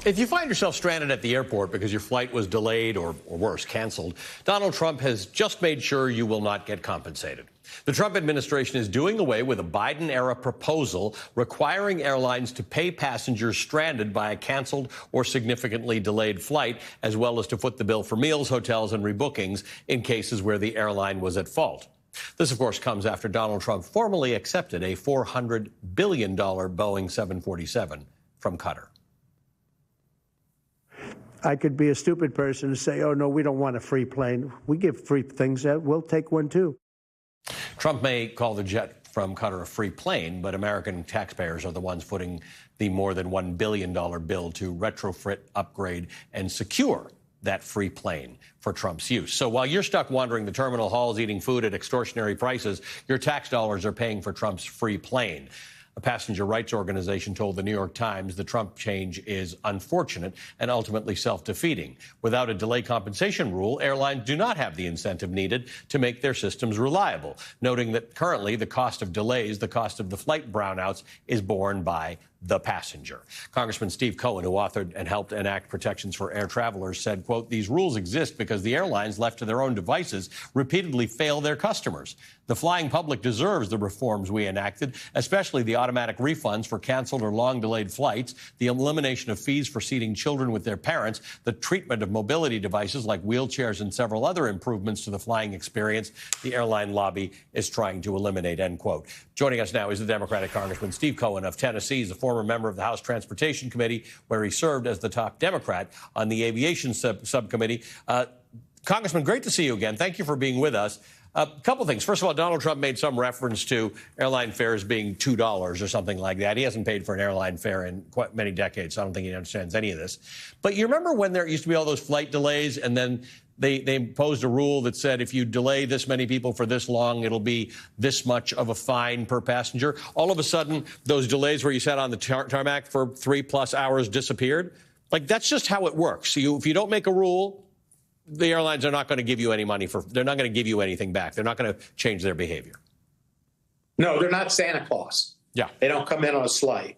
If you find yourself stranded at the airport because your flight was delayed or worse, canceled, Donald Trump has just made sure you will not get compensated. The Trump administration is doing away with a Biden-era proposal requiring airlines to pay passengers stranded by a canceled or significantly delayed flight, as well as to foot the bill for meals, hotels, and rebookings in cases where the airline was at fault. This, of course, comes after Donald Trump formally accepted a $400 billion Boeing 747 from Qatar. I could be a stupid person and say, oh, no, we don't want a free plane. We give free things out. We'll take one, too. Trump may call the jet from Qatar a free plane, but American taxpayers are the ones footing the more than $1 billion bill to retrofit, upgrade, and secure that free plane for Trump's use. So while you're stuck wandering the terminal halls eating food at extortionary prices, your tax dollars are paying for Trump's free plane. A passenger rights organization told the New York Times the Trump change is unfortunate and ultimately self-defeating. Without a delay compensation rule, airlines do not have the incentive needed to make their systems reliable, noting that currently the cost of delays, the cost of the flight brownouts, is borne by the passenger. Congressman Steve Cohen, who authored and helped enact protections for air travelers, said, quote, these rules exist because the airlines left to their own devices repeatedly fail their customers. The flying public deserves the reforms we enacted, especially the automatic refunds for canceled or long-delayed flights, the elimination of fees for seating children with their parents, the treatment of mobility devices like wheelchairs and several other improvements to the flying experience the airline lobby is trying to eliminate, end quote. Joining us now is the Democratic Congressman Steve Cohen of Tennessee. He's a former member of the House Transportation Committee, where he served as the top Democrat on the Aviation Subcommittee. Congressman, great to see you again. Thank you for being with us. A couple things. First of all, Donald Trump made some reference to airline fares being $2 or something like that. He hasn't paid for an airline fare in quite many decades, so I don't think he understands any of this. But you remember when there used to be all those flight delays, and then they imposed a rule that said if you delay this many people for this long, it'll be this much of a fine per passenger. All of a sudden, those delays where you sat on the tarmac for 3+ hours disappeared. Like, that's just how it works. If you don't make a rule, the airlines are not going to give you any money they're not going to give you anything back. They're not going to change their behavior. No, they're not Santa Claus. Yeah. They don't come in on a sleigh.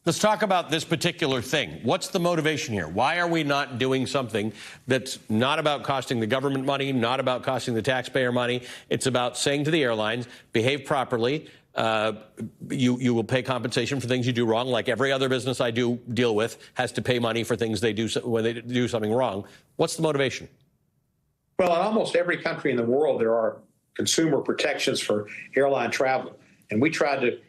Let's talk about this particular thing. What's the motivation here? Why are we not doing something that's not about costing the government money, not about costing the taxpayer money? It's about saying to the airlines, behave properly. You will pay compensation for things you do wrong, like every other business I deal with has to pay money for things they do when they do something wrong. What's the motivation? Well, in almost every country in the world, there are consumer protections for airline travel. And we tried to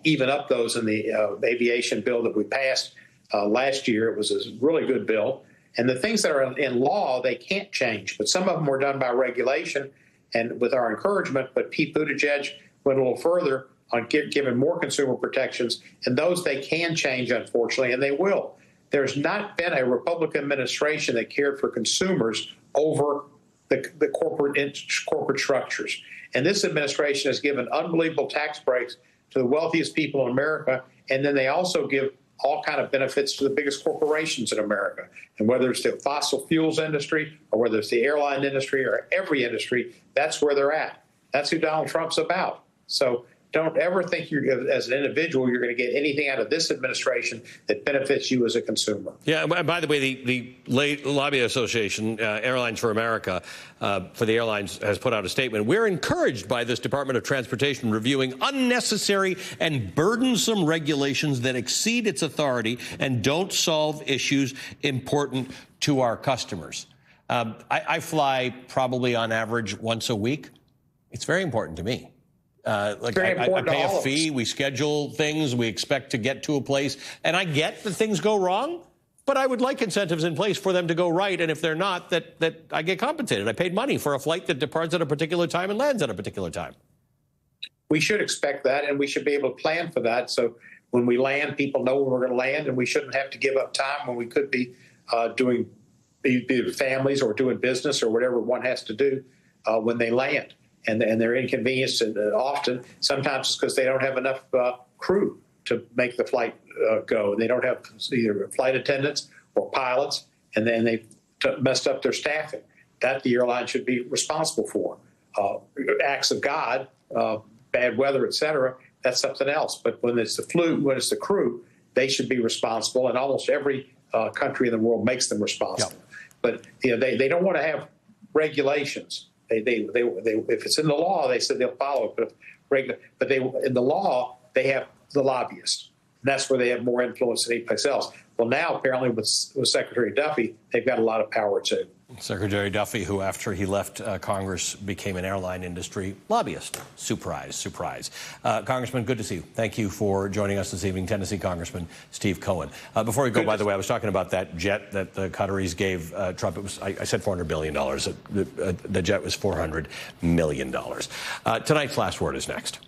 even up those in the aviation bill that we passed last year. It was a really good bill. And the things that are in law, they can't change. But some of them were done by regulation and with our encouragement. But Pete Buttigieg went a little further on giving more consumer protections, and those they can change, unfortunately, and they will. There's not been a Republican administration that cared for consumers over the corporate structures. And this administration has given unbelievable tax breaks to the wealthiest people in America, and then they also give all kind of benefits to the biggest corporations in America. And whether it's the fossil fuels industry or whether it's the airline industry or every industry, that's where they're at. That's who Donald Trump's about. So don't ever think as an individual you're going to get anything out of this administration that benefits you as a consumer. Yeah, by the way, the Lobby Association, Airlines for America, for the airlines, has put out a statement. We're encouraged by this Department of Transportation reviewing unnecessary and burdensome regulations that exceed its authority and don't solve issues important to our customers. I fly probably on average once a week. It's very important to me. I pay a fee, we schedule things, we expect to get to a place, and I get that things go wrong, but I would like incentives in place for them to go right, and if they're not, that I get compensated. I paid money for a flight that departs at a particular time and lands at a particular time. We should expect that, and we should be able to plan for that, so when we land, people know where we're going to land, and we shouldn't have to give up time when we could be doing either families or doing business or whatever one has to do when they land. And they're inconvenienced, and sometimes it's because they don't have enough crew to make the flight go. They don't have either flight attendants or pilots, and then they've messed up their staffing. That the airline should be responsible for. Acts of God, bad weather, et cetera, that's something else. But when it's the crew, they should be responsible. And almost every country in the world makes them responsible. Yep. But they don't want to have regulations. If it's in the law, they said they'll follow it. But in the law, they have the lobbyists. And that's where they have more influence than anyplace else. Well, now, apparently, with Secretary Duffy, they've got a lot of power, too. Secretary Duffy, who after he left Congress became an airline industry lobbyist. Surprise, surprise. Congressman, good to see you. Thank you for joining us this evening, Tennessee Congressman Steve Cohen. Before we go, by the way, I was talking about that jet that the Qataris gave Trump. It was, I said $400 billion. The jet was $400 million. Tonight's Last Word is next.